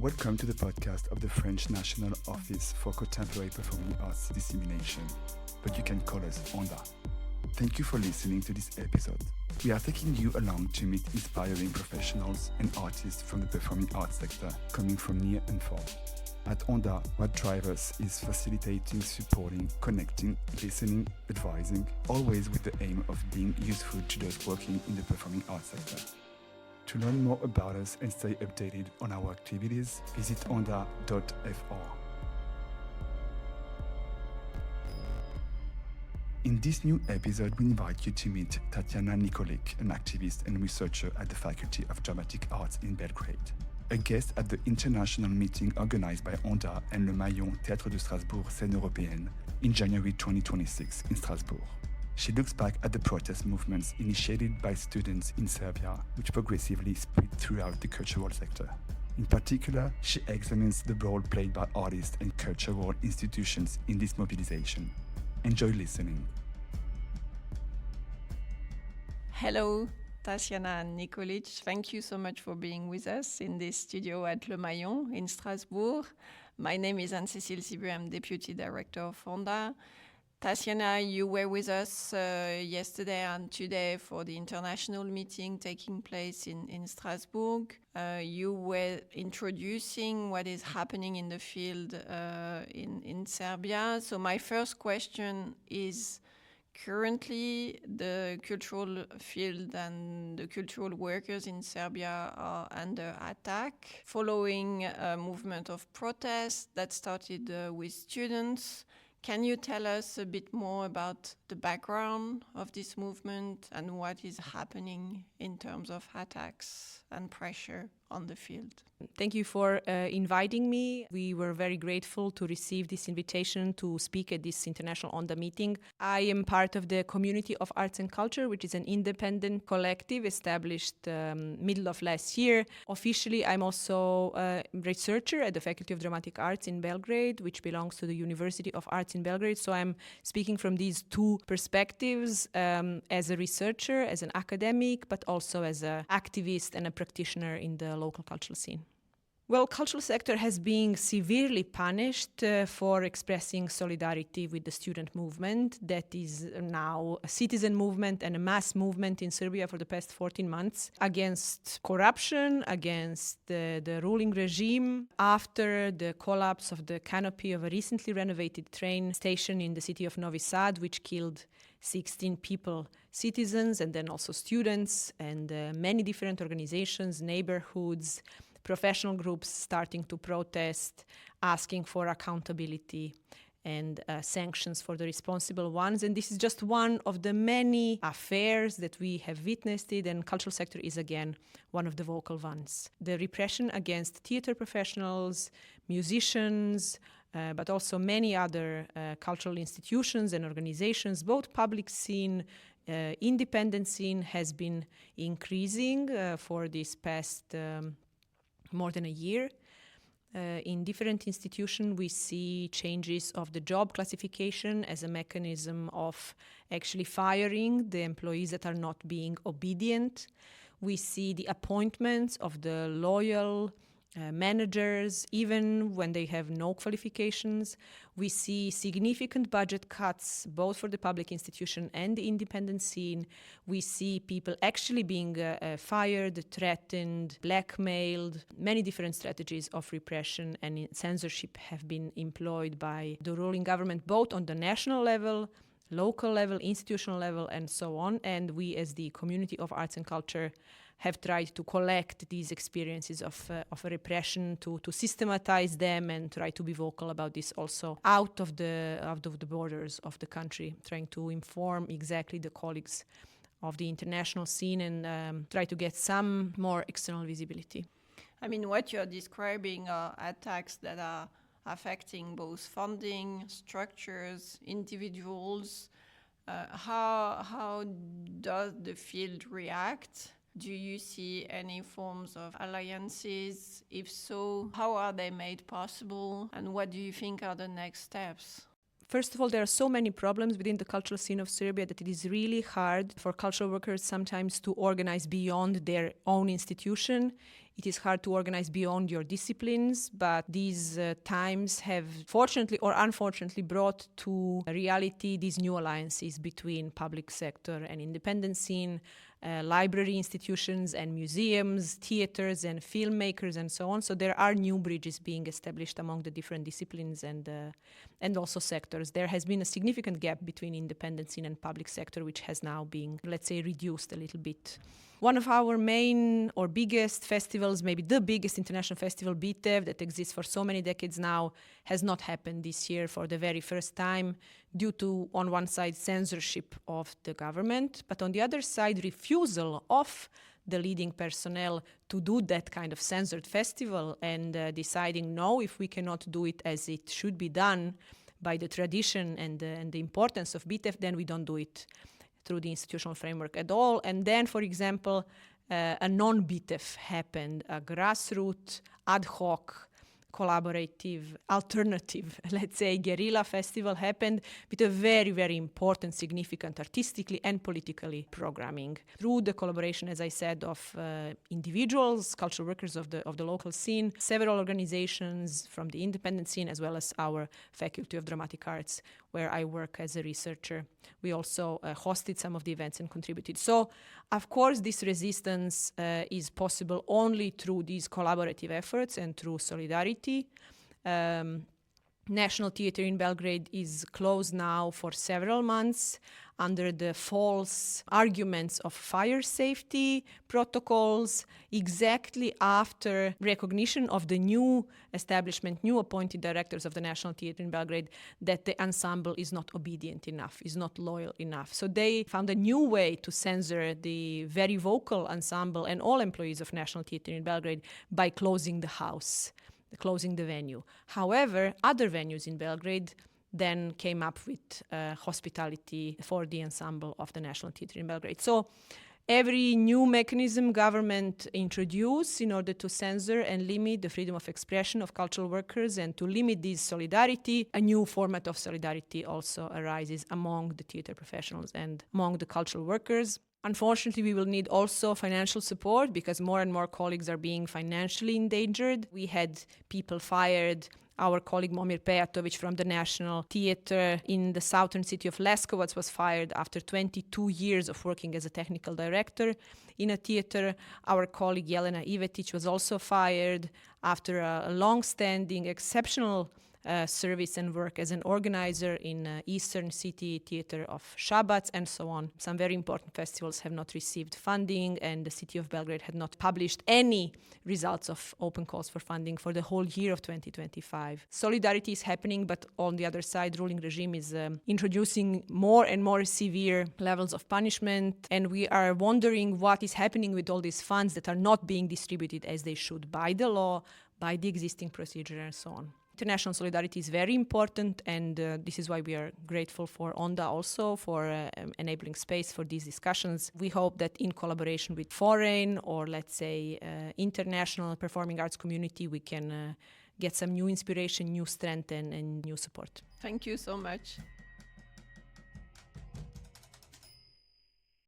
Welcome to the podcast of the French National Office for Contemporary Performing Arts Dissemination, but you can call us Onda. Thank you for listening to this episode. We are taking you along to meet inspiring professionals and artists from the performing arts sector, coming from near and far. At Onda, what drives us is facilitating, supporting, connecting, listening, advising, always with the aim of being useful to those working in the performing arts sector. To learn more about us and stay updated on our activities, visit onda.fr. In this new episode, we invite you to meet Tatjana Nikolić, an activist and researcher at the Faculty of Dramatic Arts in Belgrade. A guest at the international meeting organized by Onda and le Maillon Théâtre de Strasbourg, Scène, européenne in January 2026 in Strasbourg. She looks back at the protest movements initiated by students in Serbia, which progressively spread throughout the cultural sector. In particular, she examines the role played by artists and cultural institutions in this mobilization. Enjoy listening. Hello, Tatjana Nikolić. Thank you so much for being with us in this studio at Le Maillon in Strasbourg. My name is Anne-Cécile Sibu. I'm Deputy Director of Onda. Tatjana, you were with us yesterday and today for the international meeting taking place in Strasbourg. You were introducing what is happening in the field in Serbia. So my first question is, currently the cultural field and the cultural workers in Serbia are under attack following a movement of protest that started with students. Can you tell us a bit more about the background of this movement and what is happening in terms of attacks and pressure on the field? Thank you for inviting me. We were very grateful to receive this invitation to speak at this international Onda meeting. I am part of the Community of Arts and Culture, which is an independent collective established middle of last year. Officially, I'm also a researcher at the Faculty of Dramatic Arts in Belgrade, which belongs to the University of Arts in Belgrade. So I'm speaking from these two perspectives, as a researcher, as an academic, but also as an activist and a practitioner in the local cultural scene. Well, cultural sector has been severely punished for expressing solidarity with the student movement that is now a citizen movement and a mass movement in Serbia for the past 14 months against corruption, against the ruling regime after the collapse of the canopy of a recently renovated train station in the city of Novi Sad, which killed 16 people, citizens, and then also students, and many different organizations, neighborhoods, professional groups starting to protest, asking for accountability and sanctions for the responsible ones. And this is just one of the many affairs that we have witnessed it, and cultural sector is again one of the vocal ones. The repression against theater professionals, musicians, but also many other cultural institutions and organizations, both public scene, independent scene, has been increasing for this past more than a year. In different institutions, we see changes of the job classification as a mechanism of actually firing the employees that are not being obedient. We see the appointments of the loyal managers, even when they have no qualifications. We see significant budget cuts, both for the public institution and the independent scene. We see people actually being fired, threatened, blackmailed. Many different strategies of repression and censorship have been employed by the ruling government, both on the national level, local level, institutional level, and so on. And we, as the Community of Arts and Culture, have tried to collect these experiences of repression, to systematize them, and try to be vocal about this also out of the borders of the country, trying to inform exactly the colleagues of the international scene and try to get some more external visibility. I mean, what you're describing are attacks that are affecting both funding, structures, individuals. How does the field react? Do you see any forms of alliances? If so, how are they made possible? And what do you think are the next steps? First of all, there are so many problems within the cultural scene of Serbia that it is really hard for cultural workers sometimes to organize beyond their own institution. It is hard to organize beyond your disciplines, but these times have, fortunately or unfortunately, brought to reality these new alliances between public sector and independent scene, library institutions and museums, theaters and filmmakers and so on. So there are new bridges being established among the different disciplines and also sectors. There has been a significant gap between independent scene and public sector, which has now been, let's say, reduced a little bit. One of our main or biggest festivals, maybe the biggest international festival, BITEV, that exists for so many decades now, has not happened this year for the very first time due to, on one side, censorship of the government, but on the other side, refusal of the leading personnel to do that kind of censored festival and deciding, no, if we cannot do it as it should be done by the tradition and the importance of BITEV, then we don't do it through the institutional framework at all. And then, for example, a non-BITEF happened, a grassroots, ad hoc, collaborative, alternative, let's say, guerrilla festival happened with a very, very important, significant artistically and politically programming. Through the collaboration, as I said, of individuals, cultural workers of the local scene, several organizations from the independent scene, as well as our Faculty of Dramatic Arts, where I work as a researcher. We also hosted some of the events and contributed. So, of course, this resistance is possible only through these collaborative efforts and through solidarity. National Theatre in Belgrade is closed now for several months under the false arguments of fire safety protocols, exactly after recognition of the new establishment, new appointed directors of the National Theatre in Belgrade, that the ensemble is not obedient enough, is not loyal enough. So they found a new way to censor the very vocal ensemble and all employees of National Theatre in Belgrade by closing the house, closing the venue. However, other venues in Belgrade then came up with hospitality for the ensemble of the National Theatre in Belgrade. So every new mechanism government introduced in order to censor and limit the freedom of expression of cultural workers and to limit this solidarity, a new format of solidarity also arises among the theatre professionals and among the cultural workers. Unfortunately, we will need also financial support because more and more colleagues are being financially endangered. We had people fired. Our colleague Momir Pejatović from the National Theatre in the southern city of Leskovac was fired after 22 years of working as a technical director in a theatre. Our colleague Jelena Ivetić was also fired after a long-standing, exceptional service and work as an organizer in Eastern City Theatre of Šabac and so on. Some very important festivals have not received funding and the city of Belgrade had not published any results of open calls for funding for the whole year of 2025. Solidarity is happening, but on the other side, ruling regime is introducing more and more severe levels of punishment, and we are wondering what is happening with all these funds that are not being distributed as they should by the law, by the existing procedure and so on. International solidarity is very important, and this is why we are grateful for Onda also for enabling space for these discussions. We hope that in collaboration with foreign or let's say international performing arts community, we can get some new inspiration, new strength and new support. Thank you so much.